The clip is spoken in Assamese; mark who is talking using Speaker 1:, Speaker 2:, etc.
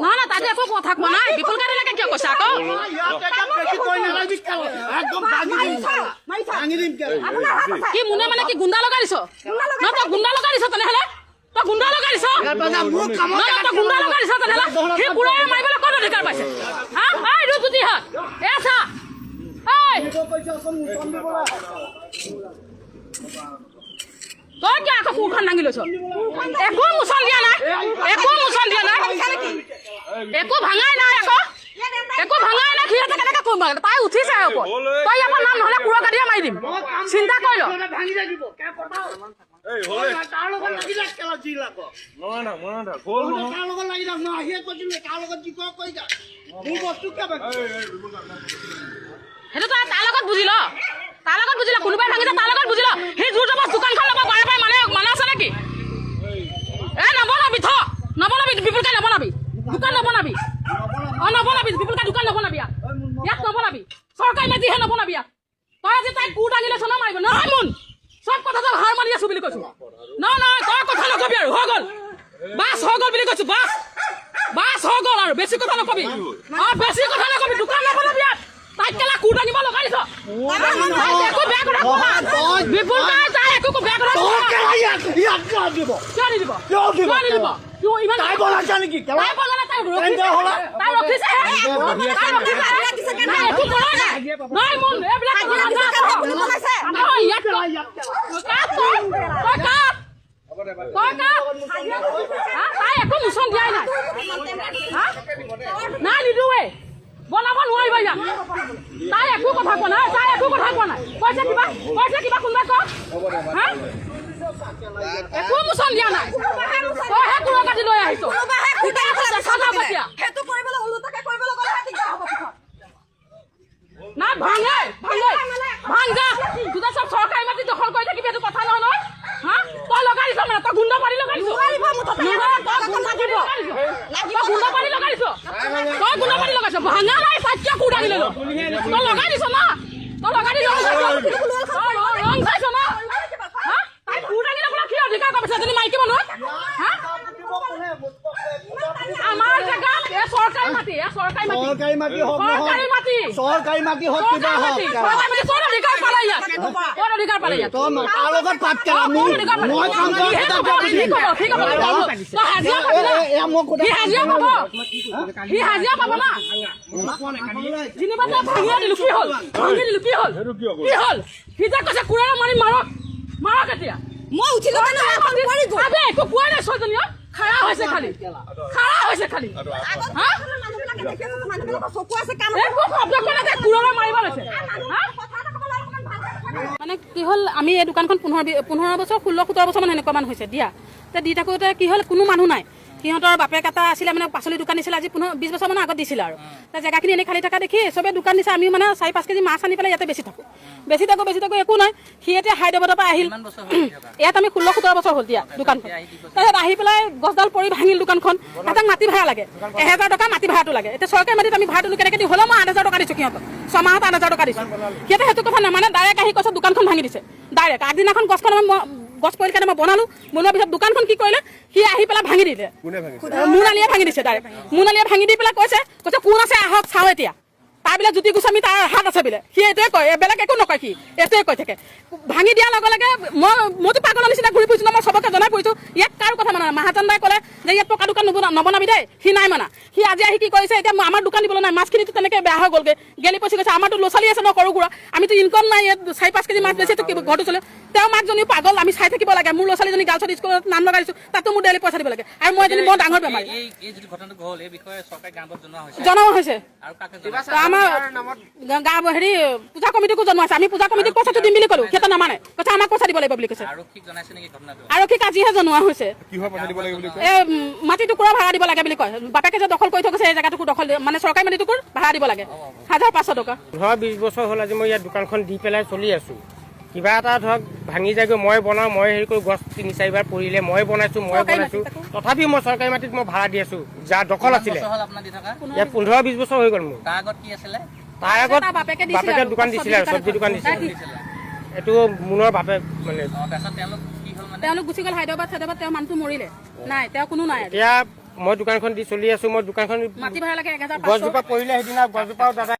Speaker 1: না না তাতে একো কথা কোৱা নাই বিপুল গাড়ীলৈকে কিয় কৈছা আকৌ কি মুনে মানে কি গুণ্ডা লগাই দিছ ন তই গুণ্ডা লগাই দিছ তেনেহ'লে তই গুণ্ডা লগাই দিছ তই গুণ্ডা লগাই দিছ তেনেহ'লে সেই বুঢ়াই মাৰিবলৈ ক'ত অধিকাৰ পাইছে হা এই ৰুজুতি হাত এ চা তই কিয় আকৌ কোৰখন দাঙি লৈছ একো মোচন দিয়া নাই একো ভাঙাই নাই আকৌ একো ভাঙাই নাই সিহঁতে কেনেকৈ কৰিব তাই উঠিছে ওপৰত তই ইয়াৰ পৰা নাম নহ'লে কুৰৰ গাড়ীয়ে মাৰি দিম চিন্তা কৰি ল সেইটো তই তাৰ লগত বুজি ল কোনোবাই ভাঙিছে তাৰ লগত বুজি ল সেই জোৰ জবজ দোকানখন ল'ব বাৰে বাৰে মানে আছে নেকি নবনাবি নবনাবি বিপুলকে নবনাবি দোকান নবনাবি নবনাবি বিপুলকে দোকান নবনাবি ইয়াত নবনাবি চৰকাৰী মাটিহে নবনাবি ইয়াত তই আজি তাইক কোৰ দাঙি লৈছ মাৰিব নহয় মোন চব কথাটো হাৰ মাৰি আছো বুলি কৈছো নহয় তই কথা নকবি আৰু হৈ গ'ল বাছ হৈ গ'ল বুলি কৈছো বাছ হৈ গ'ল আৰু বেছি কথা নকবি দোকান নবনাবি ইয়াত তাইক কেলা কোৰ দাঙিব লগাই দিছ একো বেয়া কথা বিপুল তাই একো বেয়া কথা কিয় নিদিব তাই বনাইছা নেকি তাই ৰখিছে তাই একো মোচন দিয়াই নাই নিদোৱে বনাব নোৱাৰিব ইয়াত তাই একো কথা কোৱা নাই কৈছে কিবা কোনোবাই ক একো মোচন দিয়া নাই তইহে কুৰৰ কাটি লৈ আহিছ নাই ভাঙ যা তোৰ চব চৰকাৰী মাটি দখল কৰি থাকিবি সেইটো কথা নহয় হা তই লগাই দিছ মানে তই গুণ্ডা পাৰি লগাই দিছ ভাঙা নাই চাৰিটা কুৰ দাঙি লৈ তই লগাই দিছ না তই লগাই দি ৰং চাইছ না তাই কুৰ দাঙি লৈ কি অধিকাৰ কৰিছে এজনী মাইকী মানুহ আমাৰ জেগাত চৰকাৰী মাটি মই উঠি একো কোৱা নাই ছোৱালীজনীয়ে খাৰা হৈছে খালি মানে কি হ'ল আমি এই দোকানখন 15 বছৰ 16-17 বছৰ মান এনেকুৱা মান হৈছে দিয়া দি থাকোঁতে কি হ'ল কোনো মানুহ নাই সিহঁতৰ বাপেক এটা আছিলে মানে পাচলি দোকান দিছিলে আজি 20 বছৰ মান আগত দিছিলে আৰু জেগাখিনি এনেই খালি থকা দেখি চবে দোকান দিছে আমি মানে 4-5 কেজি মাছ আনি পেলাই ইয়াতে বেছি থাকোঁ একো নাই সি এতিয়া হায়দৰাবাদৰ পৰা আহিল ইয়াত আমি 16-17 বছৰ হ'ল দিয়া দোকানখন তাৰপিছত আহি পেলাই গছডাল পৰি ভাঙিল দোকানখন তাহাঁতক মাটি ভাড়া লাগে 1000 টকা মাটি ভাড়াটো লাগে এতিয়া চৰকাৰী মাটিত আমি ভাড়াটো কেনেকৈ দিওঁ হ'লেও মই 8000 টকা দিছোঁ সিহঁতক 6 মাহত 8000 টকা দিছোঁ সিহঁতে সেইটো কথা নামানে ডাইৰেক্ট আহি কৈছে দোকানখন ভাঙি দিছে ডাইৰেক্ট আগদিনাখন গছ পৰি কাৰণে মই বনোৱাৰ পিছত দোকানখন কি কৰিলে সি আহি পেলাই ভাঙি দিলে মুনালীয়ে ভাঙি দিছে ডাইৰেক্ট মুনালীয়ে ভাঙি দি পেলাই কৈছে কোন আছে আহক চাওঁ এতিয়া তাই বোলে জ্যোতি গোস্বামী তাৰ হাত আছে বোলে সি এইটোৱে কয় বেলেগ একো নকয় সি এইটোৱে কৈ থাকে ভাঙি দিয়াৰ লগে লগে মইতো পাগলৰ নিচিনা ঘূৰি ফুৰিছোঁ মই চবকে জনাই ফুৰিছোঁ ইয়াত কাৰো কথা মানে মাহাজন দাই ক'লে যে ইয়াত পকা দোকান নবনাবি দেই সি নাই মানা সি আজি আহি কি কৰিছে এতিয়া আমাৰ দোকান দিবলৈ নাই মাছখিনিতো তেনেকৈ বেয়া হৈ গ'লগৈ গেলি পচি গৈছে আমাৰতো ল'ৰা ছোৱালী আছে ন সৰু সুৰা আমিতো ইনকম নাই ইয়াত 4-5 কেজি মাছ বেচিতো ঘৰটো চলে তেওঁ মাকজনী পাগল আমি চাই থাকিব লাগে মোৰ ল'ৰা ছোৱালীজনী গাৰ্লছত স্কুলত নাম লগাই দিছোঁ তাতো মোৰ ডেইলি পইচা দিব লাগে আৰু মই এজনী বৰ ডাঙৰ বেমাৰী জনোৱা হৈছে আমাৰ গাঁও হেৰি পূজা কমিটিকো জনোৱা আছে আমি পূজা কমিটিক পইচাটো দিম বুলি ক'লো সিহঁতে নামানে কৈছে আমাক পইচা দিব লাগিব বুলি কৈছে আৰক্ষীক আজিহে জনোৱা হৈছে মাটি টুকুৰা ভাড়া দিব লাগে বুলি কয় বাপেকে যে দখল কৰি থৈ গৈছে এই জেগাটুকু দখল মানে চৰকাৰী মাটি টুকুৰ ভাড়া দিব লাগে 1500 টকা
Speaker 2: 20 বছৰ হ'ল আজি মই ইয়াত দোকানখন দি পেলাই চলি আছোঁ কিবা এটা ধৰক ভাঙি যায়গৈ মই বনাওঁ মই হেৰি কৰি গছ 3-4বাৰ পৰিলে মই বনাইছোঁ তথাপি মই চৰকাৰী মাটিত মই ভাড়া দি আছোঁ যাৰ দখল আছিলে ইয়াত 15-20 বছৰ হৈ গ'ল মোৰ তাৰ আগত বাপেকে দোকান দিছিলে আৰু চব্জি দোকান দিছিলে এইটো মুনৰ বাপেক মানে
Speaker 1: তেওঁলোক গুচি গ'ল হায়দৰাবাদ তেওঁৰ মানুহটো মৰিলে নাই তেওঁ কোনো নাই
Speaker 2: এতিয়া মই দোকানখন দি চলি আছো মই দোকানখন
Speaker 1: মাটি ভাড়া লাগে 1500
Speaker 2: গছজোপা পৰিলে সেইদিনা গছজোপাও দাদা